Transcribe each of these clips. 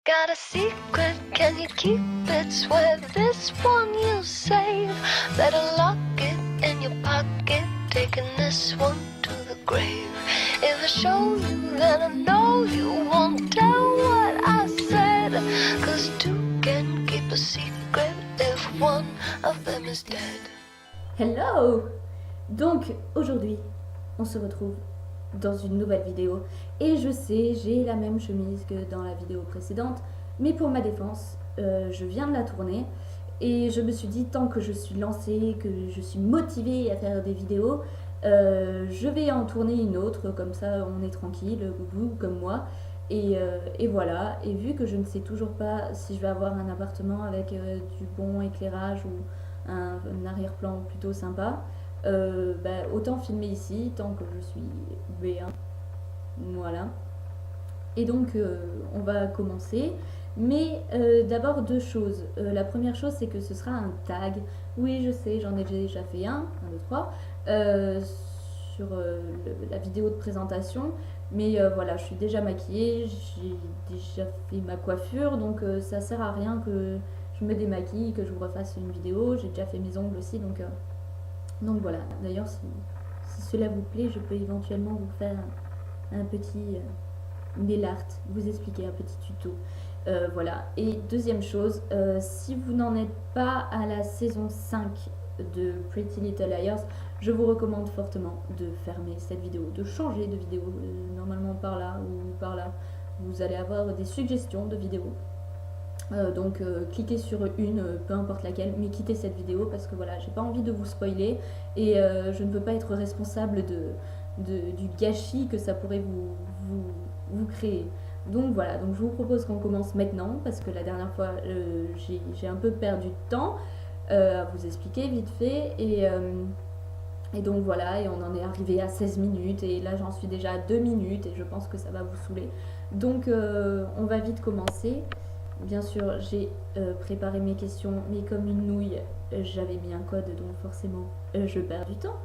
Got a secret, can you keep it? Swear this one you'll save. Better lock it in your pocket, taking this one to the grave. If I show you, then I know you won't tell what I said. Cause two can keep a secret if one of them is dead. Hello! Donc aujourd'hui, on se retrouve dans une nouvelle vidéo. Et je sais, j'ai la même chemise que dans la vidéo précédente, mais pour ma défense, je viens de la tourner. Et je me suis dit, tant que je suis lancée, que je suis motivée à faire des vidéos, je vais en tourner une autre, comme ça on est tranquille, vous comme moi. Et voilà, et vu que je ne sais toujours pas si je vais avoir un appartement avec du bon éclairage ou un arrière-plan plutôt sympa, autant filmer ici tant que je suis B1. Voilà. Et donc on va commencer. Mais d'abord deux choses. La première chose, c'est que ce sera un tag. Oui, je sais, j'en ai déjà fait un, 2, 3, sur la vidéo de présentation. Mais voilà, je suis déjà maquillée, j'ai déjà fait ma coiffure, donc ça sert à rien que je me démaquille, que je vous refasse une vidéo. J'ai déjà fait mes ongles aussi, donc voilà. D'ailleurs, si cela vous plaît, je peux éventuellement vous faire un petit nail art, vous expliquer un petit tuto. Voilà. Et deuxième chose, si vous n'en êtes pas à la saison 5 de Pretty Little Liars, je vous recommande fortement de fermer cette vidéo, de changer de vidéo, normalement par là ou par là. Vous allez avoir des suggestions de vidéos. Donc cliquez sur une, peu importe laquelle, mais quittez cette vidéo parce que voilà, j'ai pas envie de vous spoiler et je ne veux pas être responsable du gâchis que ça pourrait vous créer. Donc voilà, donc je vous propose qu'on commence maintenant parce que la dernière fois j'ai un peu perdu de temps à vous expliquer vite fait et donc voilà, et on en est arrivé à 16 minutes et là j'en suis déjà à 2 minutes et je pense que ça va vous saouler. Donc on va vite commencer. Bien sûr, j'ai préparé mes questions, mais comme une nouille, j'avais mis un code, donc forcément, je perds du temps.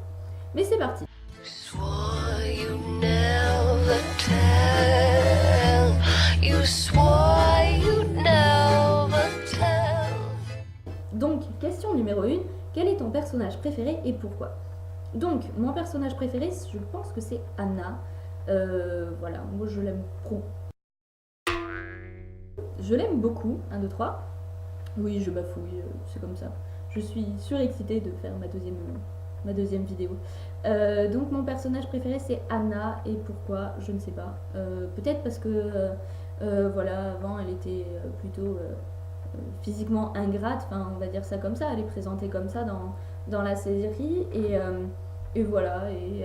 Mais c'est parti. Swore you never tell. You swore you'd never tell. Donc, question numéro 1, quel est ton personnage préféré et pourquoi? Donc, mon personnage préféré, je pense que c'est Anna. Voilà, moi je l'aime trop. Je l'aime beaucoup, 1, 2, 3. Oui, je bafouille, c'est comme ça. Je suis surexcitée de faire ma deuxième vidéo. Donc mon personnage préféré c'est Anna et pourquoi je ne sais pas. Peut-être parce que voilà, avant elle était plutôt physiquement ingrate, enfin on va dire ça comme ça, elle est présentée comme ça dans la série et voilà, et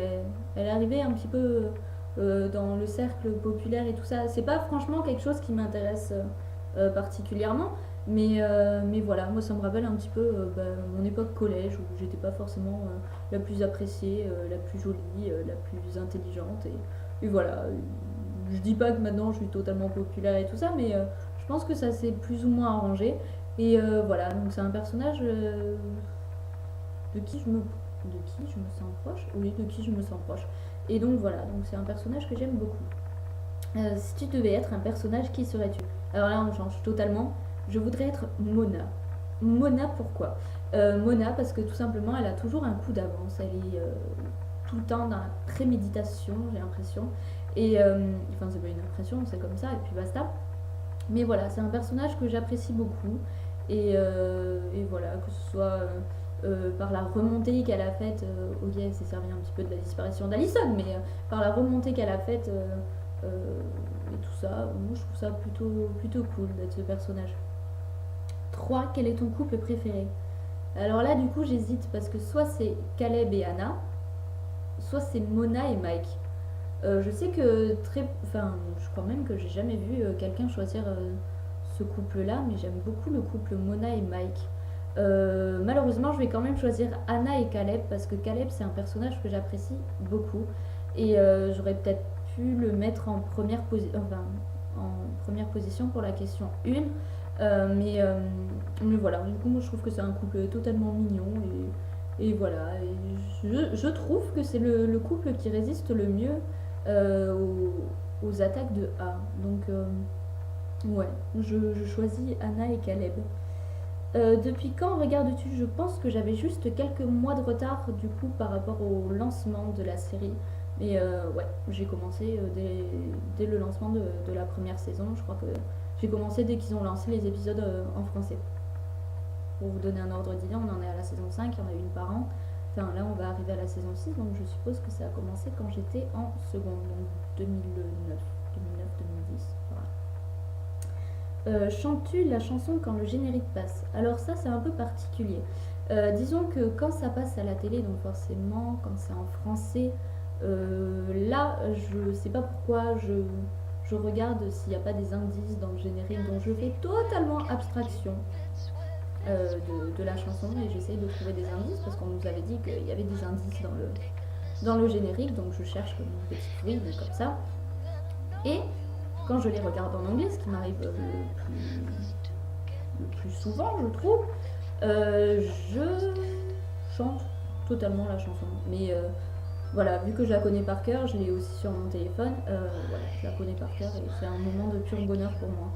elle est arrivée un petit peu dans le cercle populaire et tout ça. C'est pas franchement quelque chose qui m'intéresse particulièrement. Mais voilà, moi ça me rappelle un petit peu mon époque collège où j'étais pas forcément la plus appréciée, la plus jolie, la plus intelligente. Et voilà, je dis pas que maintenant je suis totalement populaire et tout ça, mais je pense que ça s'est plus ou moins arrangé. Et voilà, donc c'est un personnage de qui je me sens proche. Oui, de qui je me sens proche. Et donc voilà, donc c'est un personnage que j'aime beaucoup. Si tu devais être un personnage, qui serais-tu? Alors là, on change totalement. Je voudrais être Mona. Mona, pourquoi? Mona, parce que tout simplement, elle a toujours un coup d'avance. Elle est tout le temps dans la préméditation, j'ai l'impression. Et enfin, c'est pas une impression, c'est comme ça, et puis basta. Mais voilà, c'est un personnage que j'apprécie beaucoup. Et voilà, que ce soit par la remontée qu'elle a faite, ok, c'est servi un petit peu de la disparition d'Alison, mais par la remontée qu'elle a faite et tout ça, moi je trouve ça plutôt cool d'être ce personnage. 3. Quel est ton couple préféré? Alors là, du coup, j'hésite parce que soit c'est Caleb et Anna, soit c'est Mona et Mike. Je sais que enfin, je crois même que j'ai jamais vu quelqu'un choisir ce couple-là, mais j'aime beaucoup le couple Mona et Mike. Malheureusement, je vais quand même choisir Anna et Caleb parce que Caleb, c'est un personnage que j'apprécie beaucoup. Et j'aurais peut-être pu le mettre en première position pour la question 1. Mais voilà, du coup, moi je trouve que c'est un couple totalement mignon et voilà. Et je trouve que c'est le couple qui résiste le mieux aux attaques de A. Donc Ouais, je choisis Anna et Caleb. Depuis quand regardes-tu? Je pense que j'avais juste quelques mois de retard du coup par rapport au lancement de la série. Mais ouais, j'ai commencé dès le lancement de la première saison. Je crois que j'ai commencé dès qu'ils ont lancé les épisodes en français. Pour vous donner un ordre d'idée, on en est à la saison 5, il y en a une par an. Enfin là, on va arriver à la saison 6, donc je suppose que ça a commencé quand j'étais en seconde, donc 2009, 2010. Voilà. Chantes-tu la chanson quand le générique passe? Alors ça, c'est un peu particulier. Disons que quand ça passe à la télé, donc forcément, quand c'est en français, là, je sais pas pourquoi, je regarde s'il n'y a pas des indices dans le générique, donc je fais totalement abstraction de la chanson et j'essaye de trouver des indices parce qu'on nous avait dit qu'il y avait des indices dans le générique, donc je cherche comme une petite fouille, comme ça. Et quand je les regarde en anglais, ce qui m'arrive le plus souvent, je trouve, je chante totalement la chanson. Mais voilà, vu que je la connais par cœur, je l'ai aussi sur mon téléphone, voilà, je la connais par cœur et c'est un moment de pur bonheur pour moi.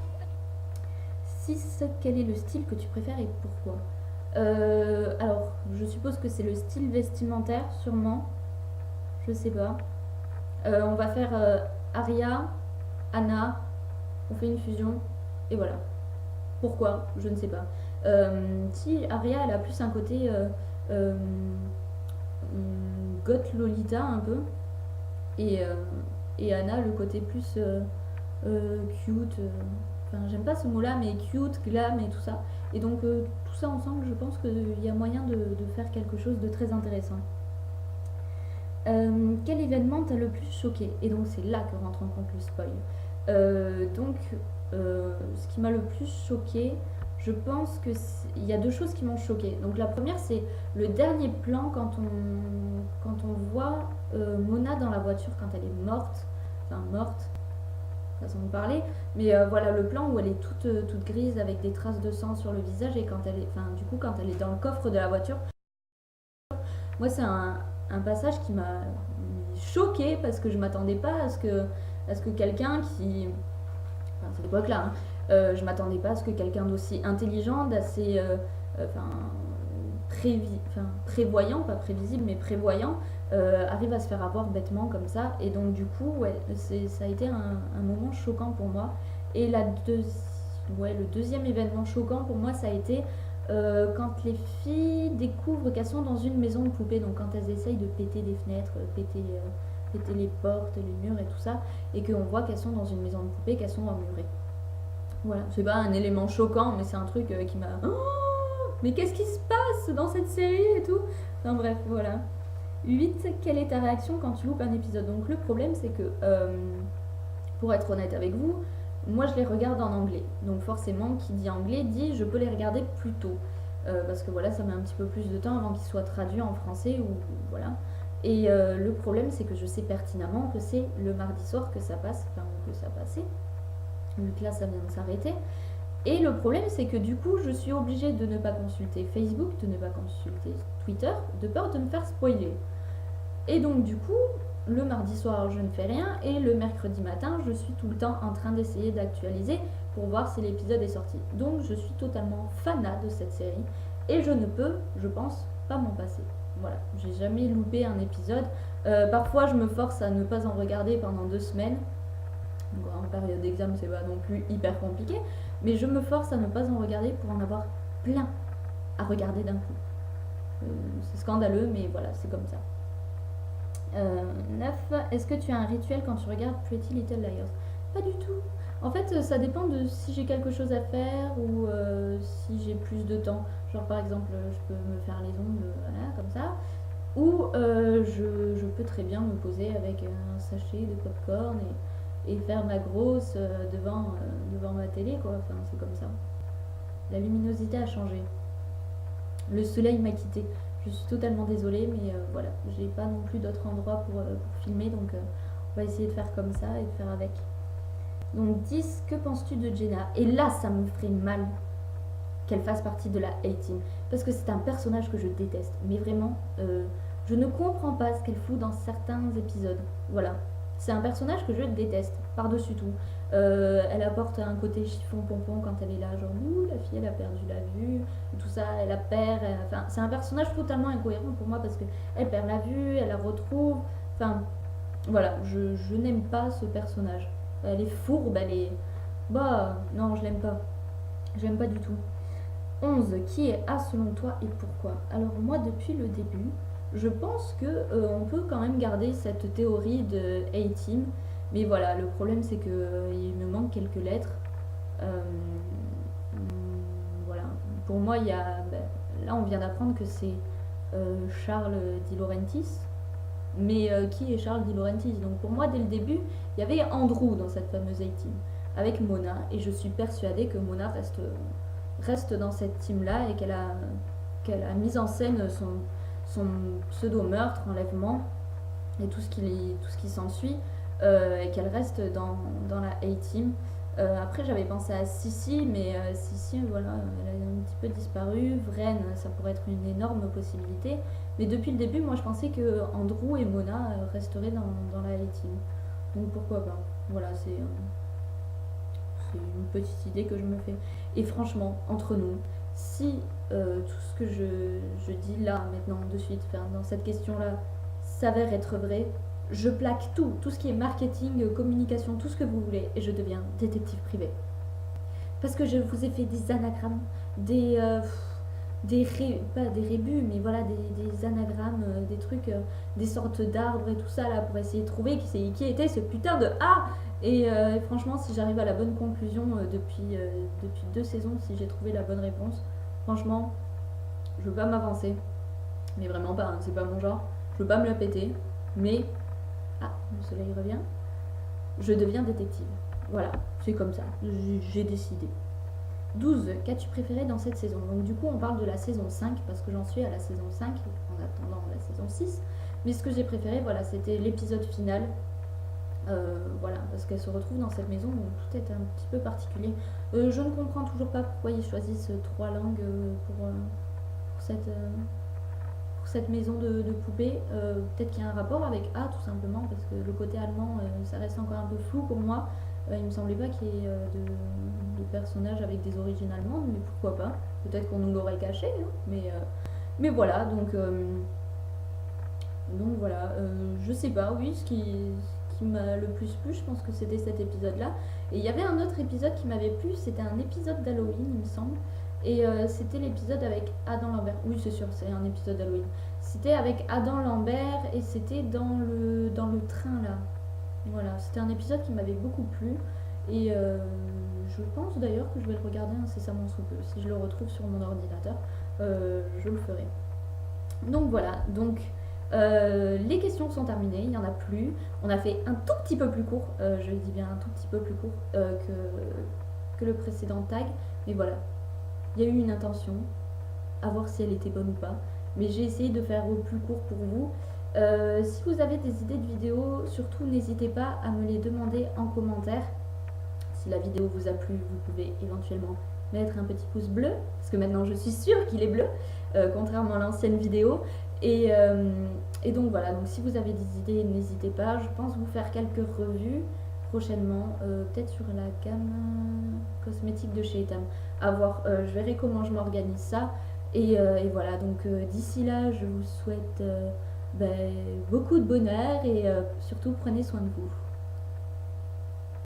6. Quel est le style que tu préfères et pourquoi? Alors, je suppose que c'est le style vestimentaire, sûrement. Je sais pas. On va faire Aria, Anna, on fait une fusion, et voilà. Pourquoi? Je ne sais pas. Si Aria, elle a plus un côté goth Lolita un peu, et Anna, le côté plus cute. Enfin, j'aime pas ce mot-là, mais cute, glam et tout ça. Et donc, tout ça ensemble, je pense qu'il y a moyen de faire quelque chose de très intéressant. Quel événement t'a le plus choqué? Et donc, c'est là que rentre en compte le spoil. Ce qui m'a le plus choqué, je pense qu'il y a deux choses qui m'ont choqué. Donc, la première, c'est le dernier plan quand on voit Mona dans la voiture quand elle est morte. Enfin, morte, façon de parler, mais voilà le plan où elle est toute grise avec des traces de sang sur le visage et quand elle est, enfin du coup quand elle est dans le coffre de la voiture, moi c'est un passage qui m'a choquée parce que je m'attendais pas à ce que quelqu'un qui, enfin cette époque là, je m'attendais pas à ce que quelqu'un d'aussi intelligent, d'assez, prévoyant, pas prévisible mais prévoyant, arrive à se faire avoir bêtement comme ça. Et donc du coup, ouais, ça a été un moment choquant pour moi. Et le deuxième événement choquant pour moi, ça a été quand les filles découvrent qu'elles sont dans une maison de poupée. Donc quand elles essayent de péter des fenêtres, péter les portes, les murs et tout ça, et qu'on voit qu'elles sont dans une maison de poupée, qu'elles sont emmurées. Voilà, c'est pas un élément choquant, mais c'est un truc qui m'a... Oh, mais qu'est-ce qui se passe dans cette série et tout? Enfin bref, voilà. 8. Quelle est ta réaction quand tu loupes un épisode? Donc le problème c'est que, pour être honnête avec vous, moi je les regarde en anglais. Donc forcément, qui dit anglais dit je peux les regarder plus tôt. Parce que voilà, ça met un petit peu plus de temps avant qu'ils soient traduits en français ou voilà. Et le problème c'est que je sais pertinemment que c'est le mardi soir que ça passe, enfin que ça passait. Vu que là ça vient de s'arrêter. Et le problème, c'est que du coup, je suis obligée de ne pas consulter Facebook, de ne pas consulter Twitter, de peur de me faire spoiler. Et donc, du coup, le mardi soir, je ne fais rien, et le mercredi matin, je suis tout le temps en train d'essayer d'actualiser pour voir si l'épisode est sorti. Donc, je suis totalement fanat de cette série, et je ne peux, je pense, pas m'en passer. Voilà, j'ai jamais loupé un épisode. Parfois, je me force à ne pas en regarder pendant 2 semaines. En période d'examen, c'est pas non plus hyper compliqué, mais je me force à ne pas en regarder pour en avoir plein à regarder d'un coup. C'est scandaleux, mais voilà, c'est comme ça. 9. Est-ce que tu as un rituel quand tu regardes Pretty Little Liars? Pas du tout. En fait, ça dépend de si j'ai quelque chose à faire ou si j'ai plus de temps. Genre par exemple, je peux me faire les ongles, voilà, comme ça. Ou je peux très bien me poser avec un sachet de popcorn et faire ma grosse devant ma télé, quoi. Enfin, c'est comme ça. La luminosité a changé. Le soleil m'a quitté. Je suis totalement désolée, mais voilà, j'ai pas non plus d'autres endroits pour filmer, donc on va essayer de faire comme ça et de faire avec. Donc 10, que penses-tu de Jenna? Et là, ça me ferait mal qu'elle fasse partie de la A-Team, parce que c'est un personnage que je déteste, mais vraiment, je ne comprends pas ce qu'elle fout dans certains épisodes. Voilà, c'est un personnage que je déteste. par-dessus tout. Elle apporte un côté chiffon pompon quand elle est là, genre ouh, la fille elle a perdu la vue, et tout ça, elle la perd. Enfin, c'est un personnage totalement incohérent pour moi parce que elle perd la vue, elle la retrouve. Enfin, voilà, je n'aime pas ce personnage. Elle est fourbe, elle est. Bah, non, je l'aime pas. J'aime pas du tout. 11. Qui est A selon toi et pourquoi? Alors, moi, depuis le début, je pense que on peut quand même garder cette théorie de A-Team. Mais voilà, le problème c'est que il me manque quelques lettres. Euh, voilà. Pour moi, il y a. Ben, là, on vient d'apprendre que c'est Charles Di Laurentiis. Mais qui est Charles Di Laurentiis? Donc pour moi, dès le début, il y avait Andrew dans cette fameuse A-Team avec Mona. Et je suis persuadée que Mona reste dans cette team-là et qu'elle a mis en scène son pseudo-meurtre, enlèvement et tout ce qui s'ensuit, et qu'elle reste dans la A-Team. Après, j'avais pensé à Sissi, mais Sissi, voilà, elle a un petit peu disparu. Vren, ça pourrait être une énorme possibilité. Mais depuis le début, moi, je pensais que Andrew et Mona resteraient dans la A-Team. Donc pourquoi pas. Voilà, c'est une petite idée que je me fais. Et franchement, entre nous, si tout ce que je dis là, maintenant, de suite, dans cette question-là, s'avère être vrai, je plaque tout ce qui est marketing, communication, tout ce que vous voulez, et je deviens détective privé. Parce que je vous ai fait des anagrammes, pas des rébus, mais voilà, des anagrammes, des trucs, des sortes d'arbres et tout ça, là, pour essayer de trouver qui était ce putain de A. Et franchement, si j'arrive à la bonne conclusion depuis 2 saisons, si j'ai trouvé la bonne réponse, franchement, je veux pas m'avancer. Mais vraiment pas, hein, c'est pas mon genre. Je veux pas me la péter, mais... Ah, le soleil revient. Je deviens détective. Voilà, c'est comme ça. J'ai décidé. 12. Qu'as-tu préféré dans cette saison? Donc du coup, on parle de la saison 5, parce que j'en suis à la saison 5, en attendant la saison 6. Mais ce que j'ai préféré, voilà, c'était l'épisode final. Voilà, parce qu'elle se retrouve dans cette maison où tout est un petit peu particulier. Je ne comprends toujours pas pourquoi ils choisissent 3 langues pour cette maison de poupées. Peut-être qu'il y a un rapport avec A tout simplement, parce que le côté allemand, ça reste encore un peu flou pour moi. Il me semblait pas qu'il y ait de personnages avec des origines allemandes, mais pourquoi pas? Peut-être qu'on nous l'aurait caché, hein, mais voilà, donc voilà, je sais pas, oui, ce qui m'a le plus plu, je pense que c'était cet épisode-là. Et il y avait un autre épisode qui m'avait plu, c'était un épisode d'Halloween, il me semble. Et c'était l'épisode avec Adam Lambert. Oui, c'est sûr, c'est un épisode d'Halloween. C'était avec Adam Lambert et c'était dans le train là. Voilà, c'était un épisode qui m'avait beaucoup plu. Et je pense d'ailleurs que je vais le regarder incessamment sous peu. Si je le retrouve sur mon ordinateur, je le ferai. Donc voilà, donc les questions sont terminées, il n'y en a plus. On a fait un tout petit peu plus court, je dis bien un tout petit peu plus court que le précédent tag. Mais voilà, il y a eu une intention, à voir si elle était bonne ou pas. Mais j'ai essayé de faire au plus court pour vous. Si vous avez des idées de vidéos, surtout n'hésitez pas à me les demander en commentaire. Si la vidéo vous a plu, vous pouvez éventuellement mettre un petit pouce bleu, parce que maintenant je suis sûre qu'il est bleu, contrairement à l'ancienne vidéo. Et donc voilà, donc si vous avez des idées, n'hésitez pas. Je pense vous faire quelques revues prochainement, peut-être sur la gamme cosmétique de chez Etam. À voir, je verrai comment je m'organise ça. Et voilà, donc d'ici là, je vous souhaite beaucoup de bonheur et surtout prenez soin de vous.